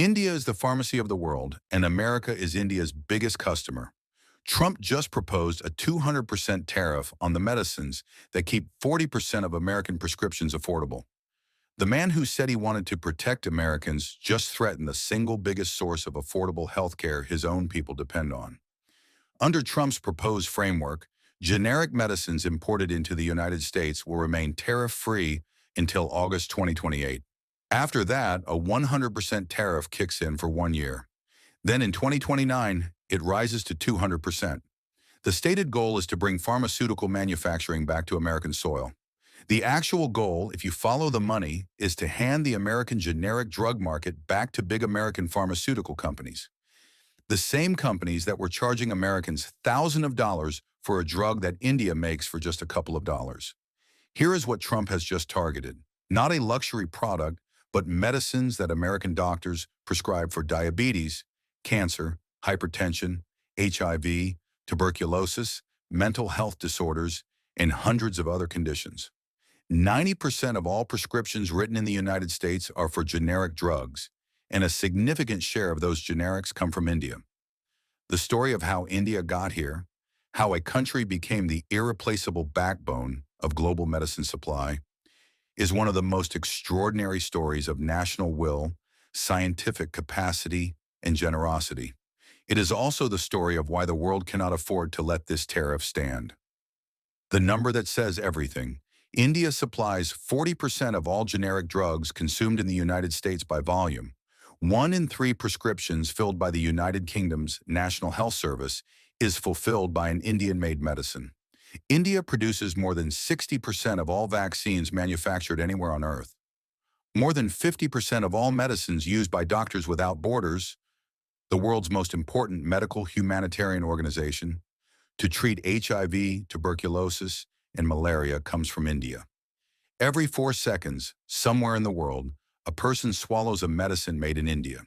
India is the pharmacy of the world, and America is India's biggest customer. Trump just proposed a 200% tariff on the medicines that keep 40% of American prescriptions affordable. The man who said he wanted to protect Americans just threatened the single biggest source of affordable health care his own people depend on. Under Trump's proposed framework, generic medicines imported into the United States will remain tariff-free until August 2028. After that, a 100% tariff kicks in for 1 year. Then in 2029, it rises to 200%. The stated goal is to bring pharmaceutical manufacturing back to American soil. The actual goal, if you follow the money, is to hand the American generic drug market back to big American pharmaceutical companies. The same companies that were charging Americans thousands of dollars for a drug that India makes for just a couple of dollars. Here is what Trump has just targeted. Not a luxury product, but medicines that American doctors prescribe for diabetes, cancer, hypertension, HIV, tuberculosis, mental health disorders, and hundreds of other conditions. 90% of all prescriptions written in the United States are for generic drugs, and a significant share of those generics come from India. The story of how India got here, how a country became the irreplaceable backbone of global medicine supply, is one of the most extraordinary stories of national will, scientific capacity, and generosity. It is also the story of why the world cannot afford to let this tariff stand. The number that says everything. India supplies 40% of all generic drugs consumed in the United States by volume. 1 in 3 prescriptions filled by the United Kingdom's National Health Service is fulfilled by an Indian-made medicine. India produces more than 60% of all vaccines manufactured anywhere on Earth. More than 50% of all medicines used by Doctors Without Borders, the world's most important medical humanitarian organization, to treat HIV, tuberculosis, and malaria comes from India. Every 4 seconds, somewhere in the world, a person swallows a medicine made in India.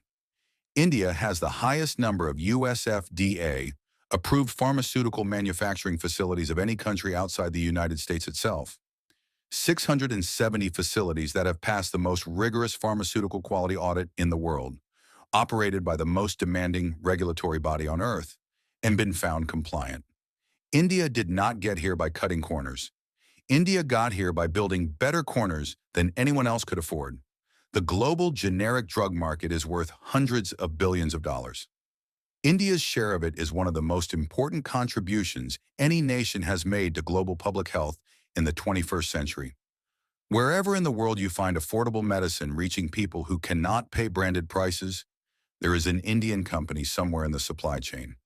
India has the highest number of US FDA approved pharmaceutical manufacturing facilities of any country outside the United States itself. 670 facilities that have passed the most rigorous pharmaceutical quality audit in the world, operated by the most demanding regulatory body on Earth, and been found compliant. India did not get here by cutting corners. India got here by building better corners than anyone else could afford. The global generic drug market is worth hundreds of billions of dollars. India's share of it is one of the most important contributions any nation has made to global public health in the 21st century. Wherever in the world you find affordable medicine reaching people who cannot pay branded prices, there is an Indian company somewhere in the supply chain.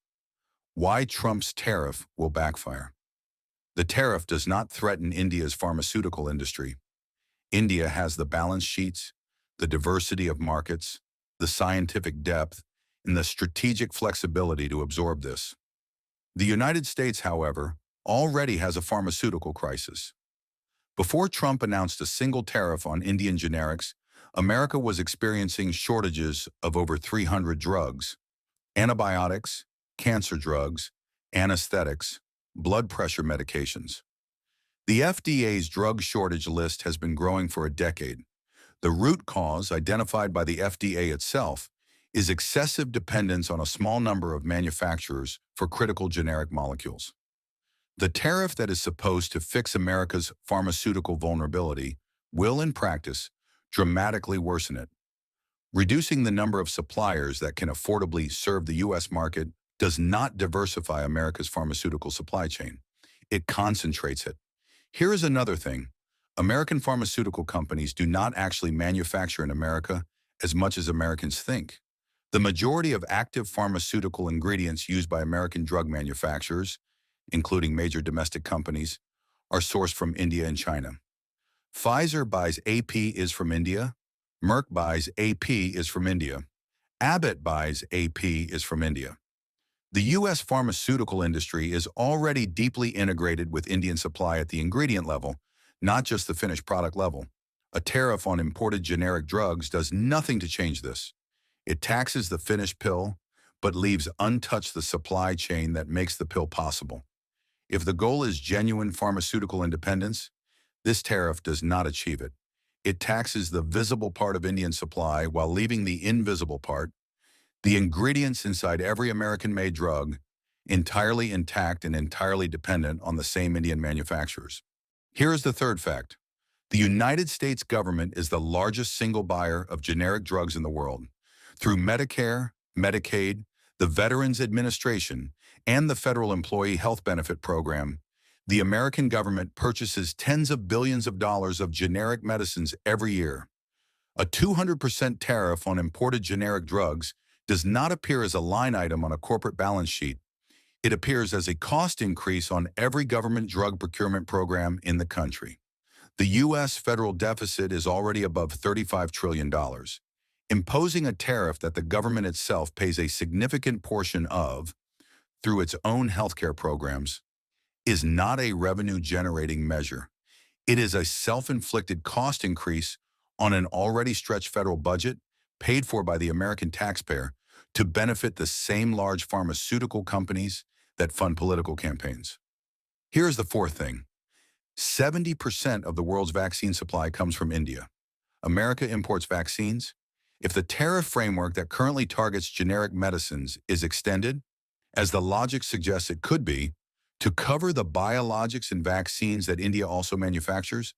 Why Trump's tariff will backfire. The tariff does not threaten India's pharmaceutical industry. India has the balance sheets, the diversity of markets, the scientific depth, and the strategic flexibility to absorb this. The United States, however, already has a pharmaceutical crisis. Before Trump announced a single tariff on Indian generics, America was experiencing shortages of over 300 drugs: antibiotics, cancer drugs, anesthetics, blood pressure medications. The FDA's drug shortage list has been growing for a decade. The root cause, identified by the FDA itself, is excessive dependence on a small number of manufacturers for critical generic molecules. The tariff that is supposed to fix America's pharmaceutical vulnerability will, in practice, dramatically worsen it. Reducing the number of suppliers that can affordably serve the U.S. market does not diversify America's pharmaceutical supply chain. It concentrates it. Here is another thing. American pharmaceutical companies do not actually manufacture in America as much as Americans think. The majority of active pharmaceutical ingredients used by American drug manufacturers, including major domestic companies, are sourced from India and China. Pfizer buys AP is from India. Merck buys AP is from India. Abbott buys AP is from India. The U.S. pharmaceutical industry is already deeply integrated with Indian supply at the ingredient level, not just the finished product level. A tariff on imported generic drugs does nothing to change this. It taxes the finished pill, but leaves untouched the supply chain that makes the pill possible. If the goal is genuine pharmaceutical independence, this tariff does not achieve it. It taxes the visible part of Indian supply while leaving the invisible part, the ingredients inside every American-made drug, entirely intact and entirely dependent on the same Indian manufacturers. Here is the third fact. The United States government is the largest single buyer of generic drugs in the world. Through Medicare, Medicaid, the Veterans Administration, and the Federal Employee Health Benefit Program, the American government purchases tens of billions of dollars of generic medicines every year. A 200% tariff on imported generic drugs does not appear as a line item on a corporate balance sheet. It appears as a cost increase on every government drug procurement program in the country. The U.S. federal deficit is already above $35 trillion. Imposing a tariff that the government itself pays a significant portion of, through its own healthcare programs, is not a revenue-generating measure. It is a self-inflicted cost increase on an already stretched federal budget paid for by the American taxpayer to benefit the same large pharmaceutical companies that fund political campaigns. Here's the fourth thing. 70% of the world's vaccine supply comes from India. America imports vaccines. If the tariff framework that currently targets generic medicines is extended, as the logic suggests it could be, to cover the biologics and vaccines that India also manufactures,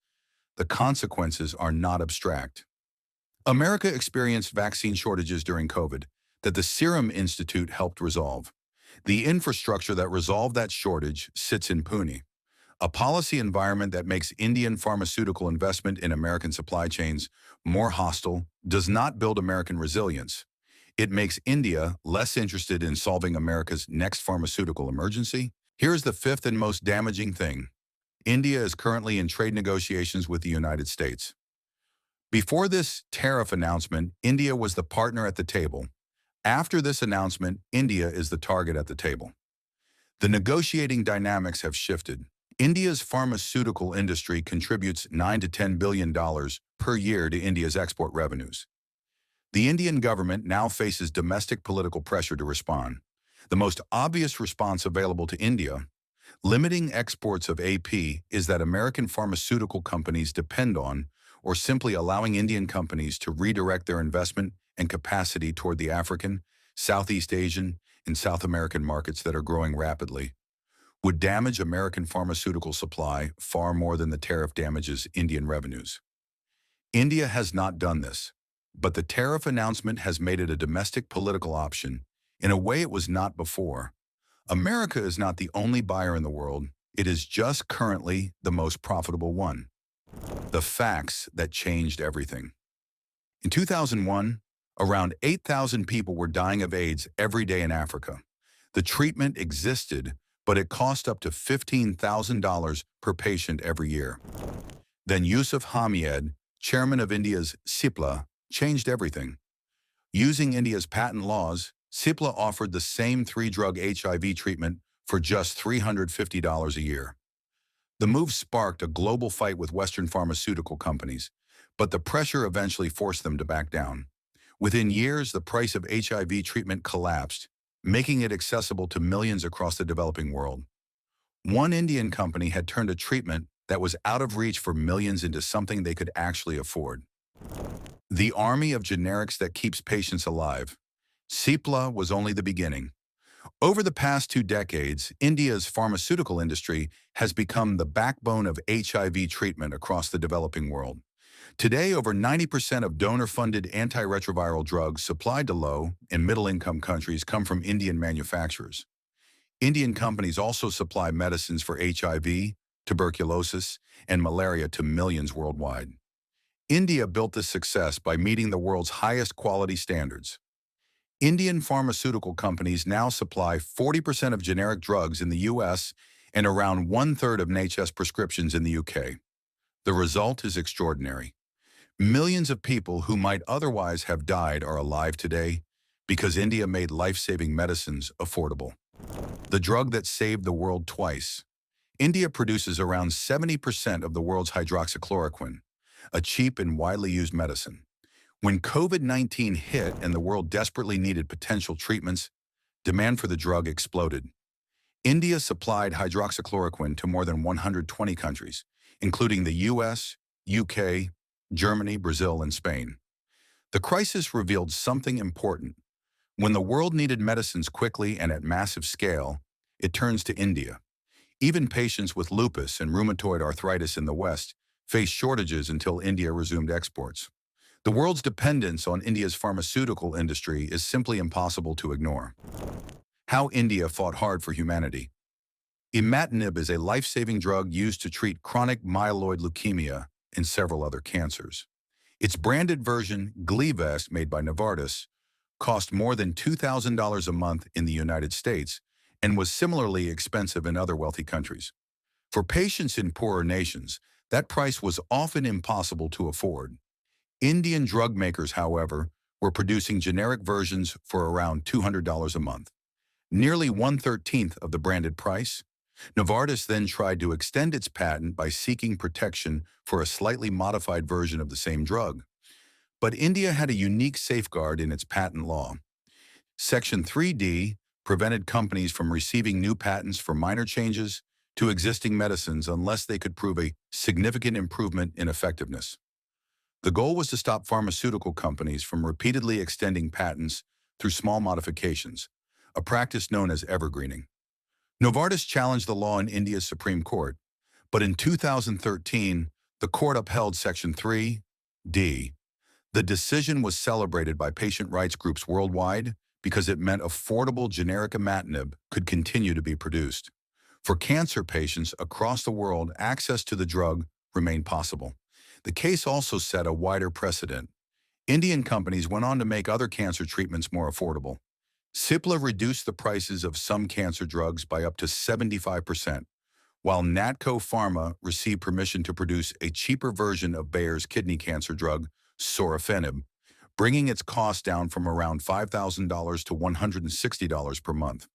the consequences are not abstract. America experienced vaccine shortages during COVID that the Serum Institute helped resolve. The infrastructure that resolved that shortage sits in Pune. A policy environment that makes Indian pharmaceutical investment in American supply chains more hostile does not build American resilience. It makes India less interested in solving America's next pharmaceutical emergency. Here's the fifth and most damaging thing. India is currently in trade negotiations with the United States. Before this tariff announcement, India was the partner at the table. After this announcement, India is the target at the table. The negotiating dynamics have shifted. India's pharmaceutical industry contributes $9 to $10 billion per year to India's export revenues. The Indian government now faces domestic political pressure to respond. The most obvious response available to India, limiting exports of AP, is that American pharmaceutical companies depend on, or simply allowing Indian companies to redirect their investment and capacity toward the African, Southeast Asian, and South American markets that are growing rapidly, would damage American pharmaceutical supply far more than the tariff damages Indian revenues. India has not done this, but the tariff announcement has made it a domestic political option in a way it was not before. America is not the only buyer in the world. It is just currently the most profitable one. The facts that changed everything. In 2001, around 8,000 people were dying of AIDS every day in Africa. The treatment existed, but it cost up to $15,000 per patient every year. Then Yusuf Hamid, chairman of India's Cipla, changed everything. Using India's patent laws, Cipla offered the same three-drug HIV treatment for just $350 a year. The move sparked a global fight with Western pharmaceutical companies, but the pressure eventually forced them to back down. Within years, the price of HIV treatment collapsed, making it accessible to millions across the developing world. One Indian company had turned a treatment that was out of reach for millions into something they could actually afford. The army of generics that keeps patients alive. Cipla was only the beginning. Over the past 2 decades, India's pharmaceutical industry has become the backbone of HIV treatment across the developing world. Today, over 90% of donor-funded antiretroviral drugs supplied to low- and middle-income countries come from Indian manufacturers. Indian companies also supply medicines for HIV, tuberculosis, and malaria to millions worldwide. India built this success by meeting the world's highest quality standards. Indian pharmaceutical companies now supply 40% of generic drugs in the U.S. and around 1/3 of NHS prescriptions in the UK. The result is extraordinary. Millions of people who might otherwise have died are alive today because India made life-saving medicines affordable. The drug that saved the world twice. India produces around 70% of the world's hydroxychloroquine, a cheap and widely used medicine. When COVID-19 hit and the world desperately needed potential treatments, demand for the drug exploded. India supplied hydroxychloroquine to more than 120 countries, including the US, UK, Germany, Brazil, and Spain. The crisis revealed something important. When the world needed medicines quickly and at massive scale, it turns to India. Even patients with lupus and rheumatoid arthritis in the West faced shortages until India resumed exports. The world's dependence on India's pharmaceutical industry is simply impossible to ignore. How India fought hard for humanity. Imatinib is a life-saving drug used to treat chronic myeloid leukemia and several other cancers. Its branded version, Gleevec, made by Novartis, cost more than $2,000 a month in the United States and was similarly expensive in other wealthy countries. For patients in poorer nations, that price was often impossible to afford. Indian drug makers, however, were producing generic versions for around $200 a month, nearly 1/13 of the branded price. Novartis then tried to extend its patent by seeking protection for a slightly modified version of the same drug. But India had a unique safeguard in its patent law. Section 3D prevented companies from receiving new patents for minor changes to existing medicines unless they could prove a significant improvement in effectiveness. The goal was to stop pharmaceutical companies from repeatedly extending patents through small modifications, a practice known as evergreening. Novartis challenged the law in India's Supreme Court, but in 2013, the court upheld Section 3D. The decision was celebrated by patient rights groups worldwide because it meant affordable generic imatinib could continue to be produced. For cancer patients across the world, access to the drug remained possible. The case also set a wider precedent. Indian companies went on to make other cancer treatments more affordable. Cipla reduced the prices of some cancer drugs by up to 75%, while Natco Pharma received permission to produce a cheaper version of Bayer's kidney cancer drug, sorafenib, bringing its cost down from around $5,000 to $160 per month.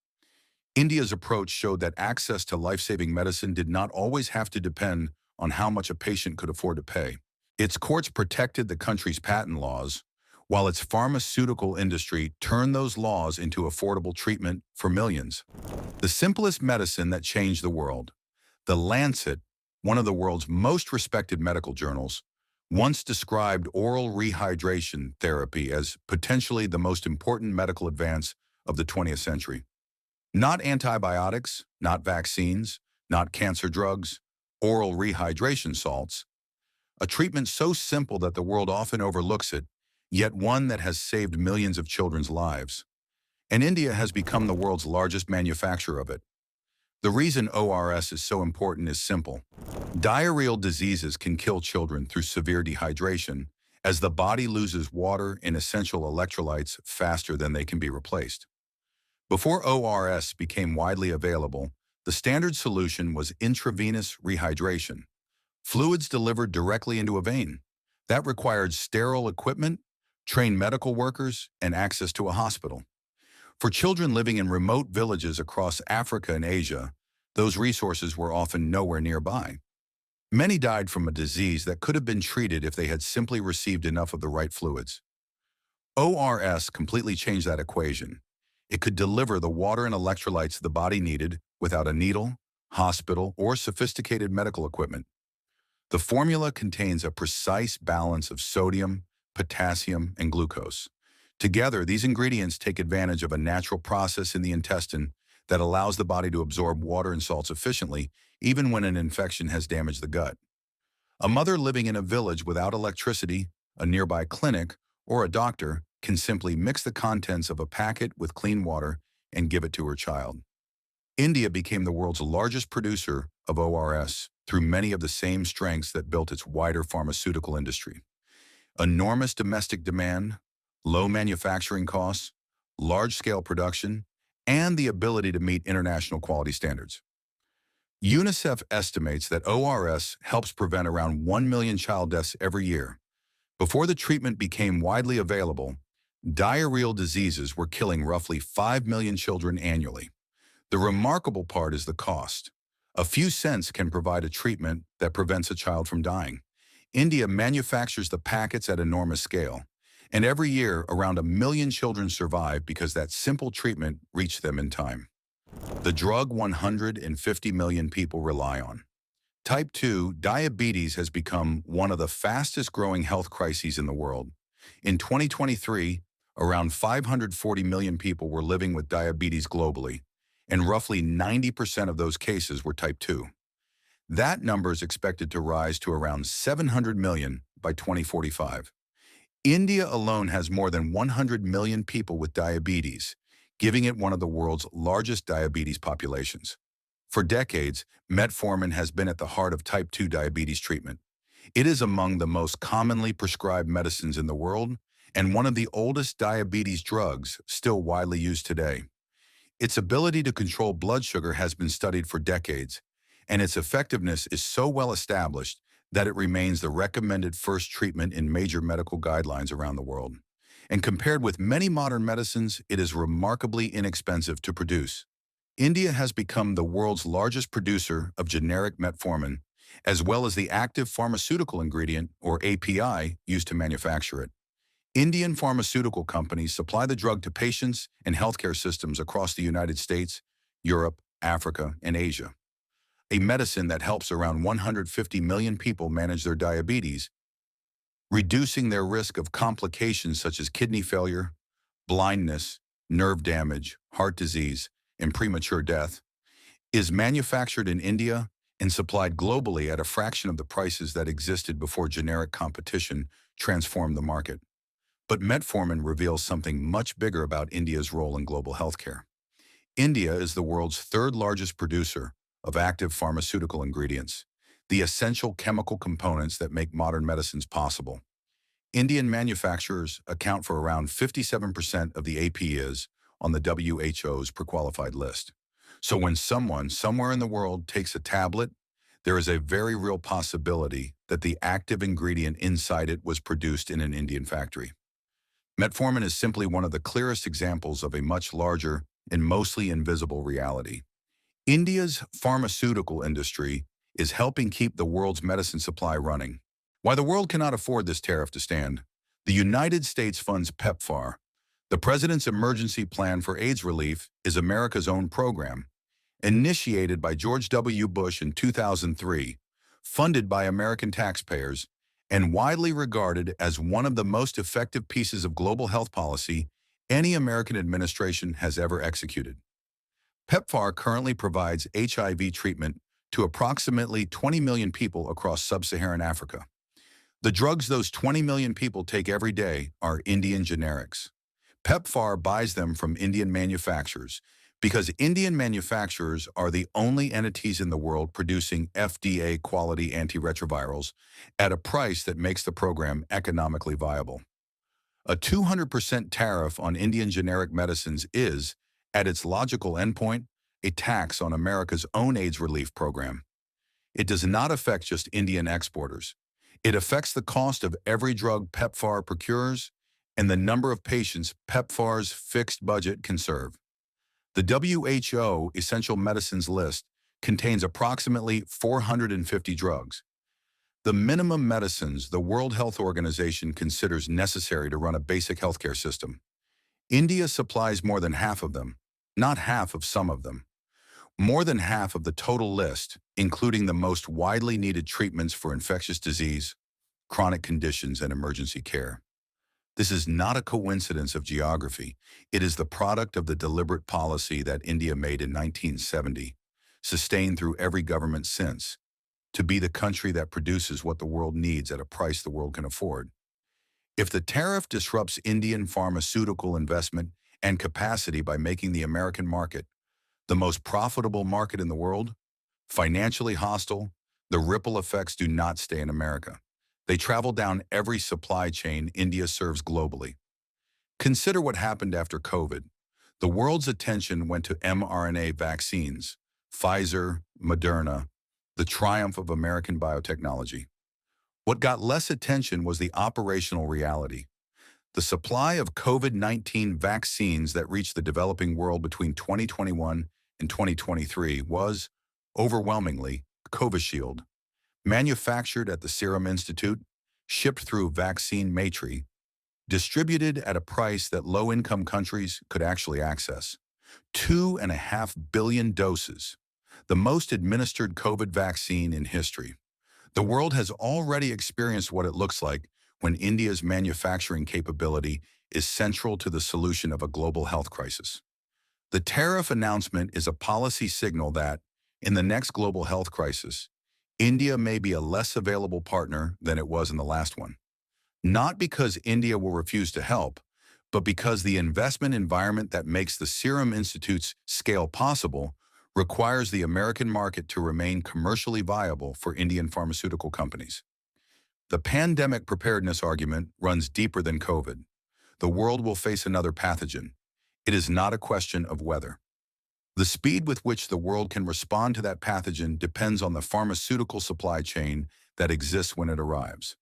India's approach showed that access to life-saving medicine did not always have to depend on how much a patient could afford to pay. Its courts protected the country's patent laws, while its pharmaceutical industry turned those laws into affordable treatment for millions. The simplest medicine that changed the world. The Lancet, one of the world's most respected medical journals, once described oral rehydration therapy as potentially the most important medical advance of the 20th century. Not antibiotics, not vaccines, not cancer drugs, oral rehydration salts. A treatment so simple that the world often overlooks it, yet one that has saved millions of children's lives. And India has become the world's largest manufacturer of it. The reason ORS is so important is simple. Diarrheal diseases can kill children through severe dehydration, as the body loses water and essential electrolytes faster than they can be replaced. Before ORS became widely available, the standard solution was intravenous rehydration, fluids delivered directly into a vein. That required sterile equipment, trained medical workers, and access to a hospital. For children living in remote villages across Africa and Asia, those resources were often nowhere nearby. Many died from a disease that could have been treated if they had simply received enough of the right fluids. ORS completely changed that equation. It could deliver the water and electrolytes the body needed without a needle, hospital, or sophisticated medical equipment. The formula contains a precise balance of sodium, potassium, and glucose. Together, these ingredients take advantage of a natural process in the intestine that allows the body to absorb water and salts efficiently, even when an infection has damaged the gut. A mother living in a village without electricity, a nearby clinic, or a doctor can simply mix the contents of a packet with clean water and give it to her child. India became the world's largest producer of ORS through many of the same strengths that built its wider pharmaceutical industry. Enormous domestic demand, low manufacturing costs, large-scale production, and the ability to meet international quality standards. UNICEF estimates that ORS helps prevent around 1 million child deaths every year. Before the treatment became widely available, diarrheal diseases were killing roughly 5 million children annually. The remarkable part is the cost. A few cents can provide a treatment that prevents a child from dying. India manufactures the packets at enormous scale, and every year around 1 million children survive because that simple treatment reached them in time. The drug 150 million people rely on. Type 2 diabetes has become one of the fastest growing health crises in the world. In 2023, around 540 million people were living with diabetes globally, and roughly 90% of those cases were type 2. That number is expected to rise to around 700 million by 2045. India alone has more than 100 million people with diabetes, giving it one of the world's largest diabetes populations. For decades, metformin has been at the heart of type 2 diabetes treatment. It is among the most commonly prescribed medicines in the world and one of the oldest diabetes drugs still widely used today. Its ability to control blood sugar has been studied for decades, and its effectiveness is so well established that it remains the recommended first treatment in major medical guidelines around the world. And compared with many modern medicines, it is remarkably inexpensive to produce. India has become the world's largest producer of generic metformin, as well as the active pharmaceutical ingredient, or API, used to manufacture it. Indian pharmaceutical companies supply the drug to patients and healthcare systems across the United States, Europe, Africa, and Asia. A medicine that helps around 150 million people manage their diabetes, reducing their risk of complications such as kidney failure, blindness, nerve damage, heart disease, and premature death, is manufactured in India and supplied globally at a fraction of the prices that existed before generic competition transformed the market. But metformin reveals something much bigger about India's role in global healthcare. India is the world's third largest producer of active pharmaceutical ingredients, the essential chemical components that make modern medicines possible. Indian manufacturers account for around 57% of the APIs on the WHO's pre-qualified list. So when someone somewhere in the world takes a tablet, there is a very real possibility that the active ingredient inside it was produced in an Indian factory. Metformin is simply one of the clearest examples of a much larger and mostly invisible reality. India's pharmaceutical industry is helping keep the world's medicine supply running. While the world cannot afford this tariff to stand, the United States funds PEPFAR. The President's Emergency Plan for AIDS Relief is America's own program, initiated by George W. Bush in 2003, funded by American taxpayers, and widely regarded as one of the most effective pieces of global health policy any American administration has ever executed. PEPFAR currently provides HIV treatment to approximately 20 million people across sub-Saharan Africa. The drugs those 20 million people take every day are Indian generics. PEPFAR buys them from Indian manufacturers because Indian manufacturers are the only entities in the world producing FDA-quality antiretrovirals at a price that makes the program economically viable. A 200% tariff on Indian generic medicines is, at its logical endpoint, a tax on America's own AIDS relief program. It does not affect just Indian exporters. It affects the cost of every drug PEPFAR procures and the number of patients PEPFAR's fixed budget can serve. The WHO Essential Medicines List contains approximately 450 drugs. The minimum medicines the World Health Organization considers necessary to run a basic healthcare system. India supplies more than half of them, not half of some of them. More than half of the total list, including the most widely needed treatments for infectious disease, chronic conditions, and emergency care. This is not a coincidence of geography. It is the product of the deliberate policy that India made in 1970, sustained through every government since, to be the country that produces what the world needs at a price the world can afford. If the tariff disrupts Indian pharmaceutical investment and capacity by making the American market the most profitable market in the world, financially hostile, the ripple effects do not stay in America. They travel down every supply chain India serves globally. Consider what happened after COVID. The world's attention went to mRNA vaccines, Pfizer, Moderna, the triumph of American biotechnology. What got less attention was the operational reality. The supply of COVID-19 vaccines that reached the developing world between 2021 and 2023 was, overwhelmingly, Covishield, manufactured at the Serum Institute, shipped through Vaccine Maitri, distributed at a price that low-income countries could actually access. 2.5 billion doses. the most administered COVID vaccine in history. The world has already experienced what it looks like when India's manufacturing capability is central to the solution of a global health crisis. The tariff announcement is a policy signal that, in the next global health crisis, India may be a less available partner than it was in the last one. Not because India will refuse to help, but because the investment environment that makes the Serum Institute's scale possible requires the American market to remain commercially viable for Indian pharmaceutical companies. The pandemic preparedness argument runs deeper than COVID. The world will face another pathogen. It is not a question of whether. The speed with which the world can respond to that pathogen depends on the pharmaceutical supply chain that exists when it arrives.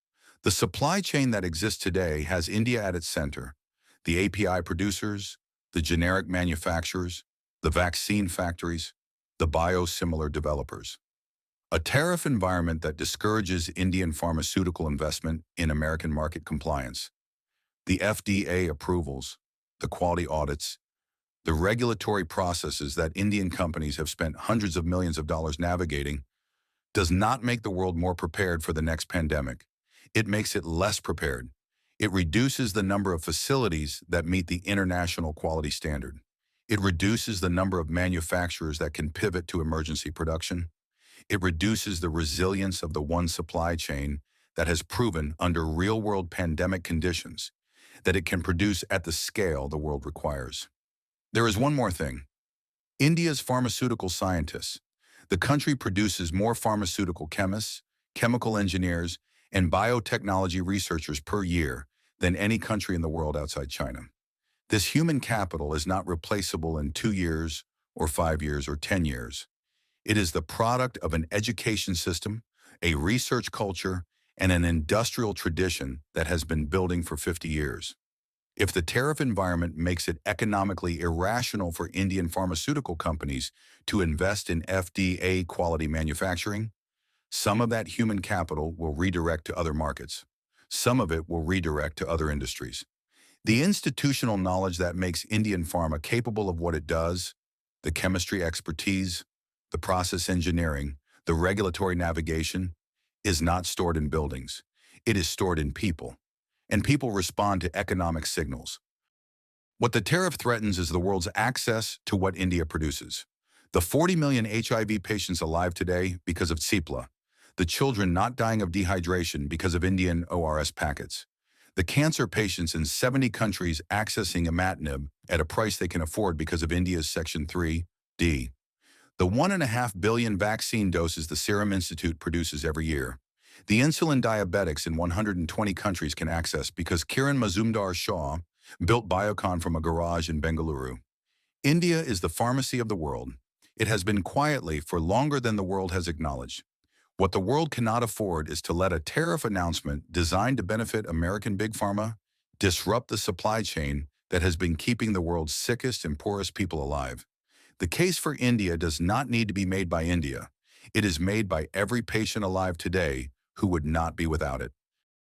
The supply chain that exists today has India at its center: the API producers, the generic manufacturers, the vaccine factories, the biosimilar developers. A tariff environment that discourages Indian pharmaceutical investment in American market compliance. The FDA approvals, the quality audits, the regulatory processes that Indian companies have spent hundreds of millions of dollars navigating does not make the world more prepared for the next pandemic. It makes it less prepared. It reduces the number of facilities that meet the international quality standard. It reduces the number of manufacturers that can pivot to emergency production. It reduces the resilience of the one supply chain that has proven under real-world pandemic conditions that it can produce at the scale the world requires. There is one more thing. India's pharmaceutical scientists. The country produces more pharmaceutical chemists, chemical engineers, and biotechnology researchers per year than any country in the world outside China. This human capital is not replaceable in 2 years or 5 years or 10 years. It is the product of an education system, a research culture, and an industrial tradition that has been building for 50 years. If the tariff environment makes it economically irrational for Indian pharmaceutical companies to invest in FDA quality manufacturing, some of that human capital will redirect to other markets. Some of it will redirect to other industries. The institutional knowledge that makes Indian pharma capable of what it does, the chemistry expertise, the process engineering, the regulatory navigation, is not stored in buildings. It is stored in people. And people respond to economic signals. What the tariff threatens is the world's access to what India produces. The 40 million HIV patients alive today because of Cipla. The children not dying of dehydration because of Indian ORS packets. The cancer patients in 70 countries accessing imatinib at a price they can afford because of India's Section 3D. The 1.5 billion vaccine doses the Serum Institute produces every year. The insulin diabetics in 120 countries can access because Kiran Mazumdar-Shaw built Biocon from a garage in Bengaluru. India is the pharmacy of the world. It has been quietly for longer than the world has acknowledged. What the world cannot afford is to let a tariff announcement designed to benefit American big pharma disrupt the supply chain that has been keeping the world's sickest and poorest people alive. The case for India does not need to be made by India. It is made by every patient alive today who would not be without it.